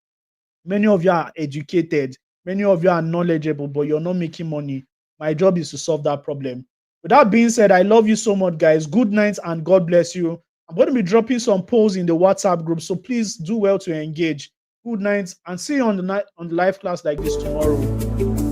Many of you are educated, many of you are knowledgeable, but you're not making money. My job is to solve that problem. With that being said, I love you so much, guys. Good night and God bless you. I'm going to be dropping some polls in the WhatsApp group, so please do well to engage. Good night and see you on the live class like this tomorrow.